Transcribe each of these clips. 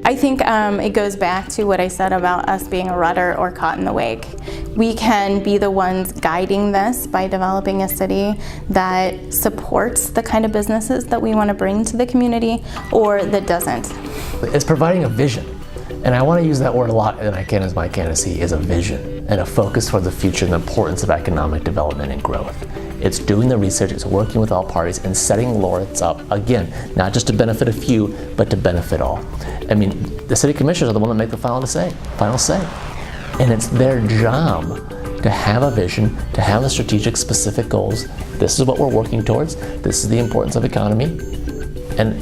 I think it goes back to what I said about us being a rudder or caught in the wake. We can be the ones guiding this by developing a city that supports the kind of businesses that we want to bring to the community or that doesn't. It's providing a vision. And I want to use that word a lot, and I can as my candidacy, is a vision and a focus for the future and the importance of economic development and growth. It's doing the research, it's working with all parties and setting Lawrence up, again, not just to benefit a few, but to benefit all. I mean, the city commissioners are the one that make the final say. And it's their job to have a vision, to have a strategic, specific goals. This is what we're working towards. This is the importance of economy. And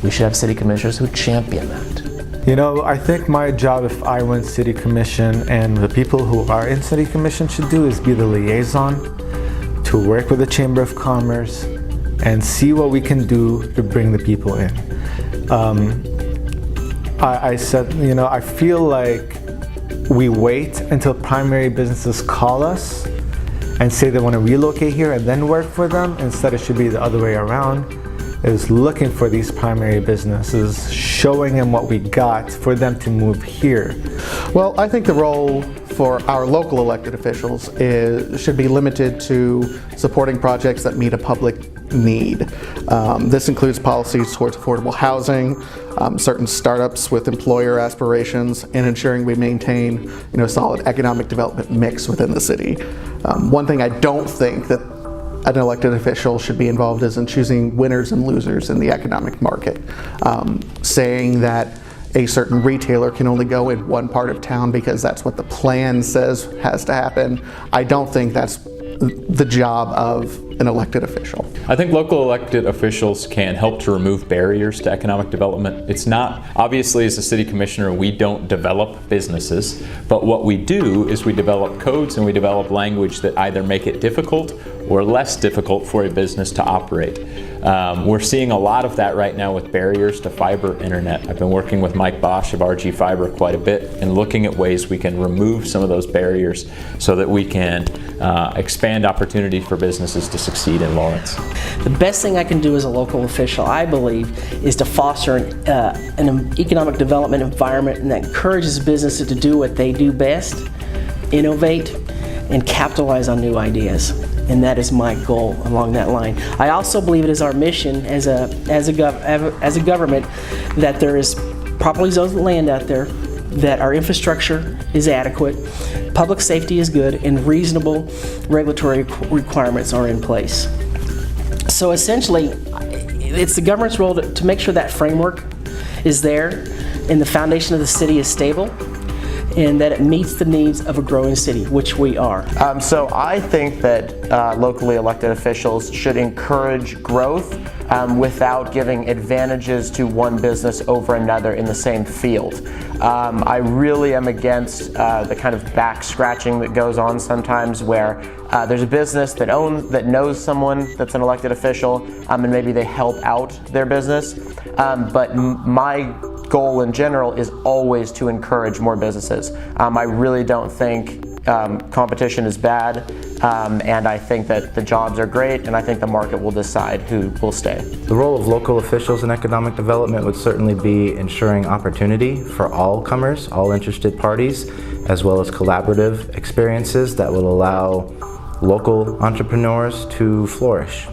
we should have city commissioners who champion that. You know, I think my job, if I win city commission, and the people who are in city commission should do, is be the liaison to work with the Chamber of Commerce and see what we can do to bring the people in. I said, you know, I feel like we wait until primary businesses call us and say they want to relocate here and then work for them. Instead, it should be the other way around. Is looking for these primary businesses, showing them what we got for them to move here. Well, I think the role for our local elected officials should be limited to supporting projects that meet a public need. This includes policies towards affordable housing, certain startups with employer aspirations, and ensuring we maintain, a solid economic development mix within the city. One thing I don't think that an elected official should be involved is in choosing winners and losers in the economic market. Saying that a certain retailer can only go in one part of town because that's what the plan says has to happen, I don't think that's the job of an elected official. I think local elected officials can help to remove barriers to economic development. It's not, obviously as a city commissioner, we don't develop businesses, but what we do is we develop codes and we develop language that either make it difficult or less difficult for a business to operate. We're seeing a lot of that right now with barriers to fiber internet. I've been working with Mike Bosch of RG Fiber quite a bit and looking at ways we can remove some of those barriers so that we can expand opportunity for businesses to succeed in Lawrence. The best thing I can do as a local official, I believe, is to foster an economic development environment that encourages businesses to do what they do best, innovate, and capitalize on new ideas. And that is my goal along that line. I also believe it is our mission as a government that there is properly zoned land out there, that our infrastructure is adequate, public safety is good, and reasonable regulatory requirements are in place. So essentially, it's the government's role to make sure that framework is there and the foundation of the city is stable, and that it meets the needs of a growing city, which we are. So I think that locally elected officials should encourage growth without giving advantages to one business over another in the same field. I really am against the kind of back scratching that goes on sometimes where there's a business that knows someone that's an elected official and maybe they help out their business. But my goal in general is always to encourage more businesses. I really don't think competition is bad, and I think that the jobs are great, and I think the market will decide who will stay. The role of local officials in economic development would certainly be ensuring opportunity for all comers, all interested parties, as well as collaborative experiences that will allow local entrepreneurs to flourish.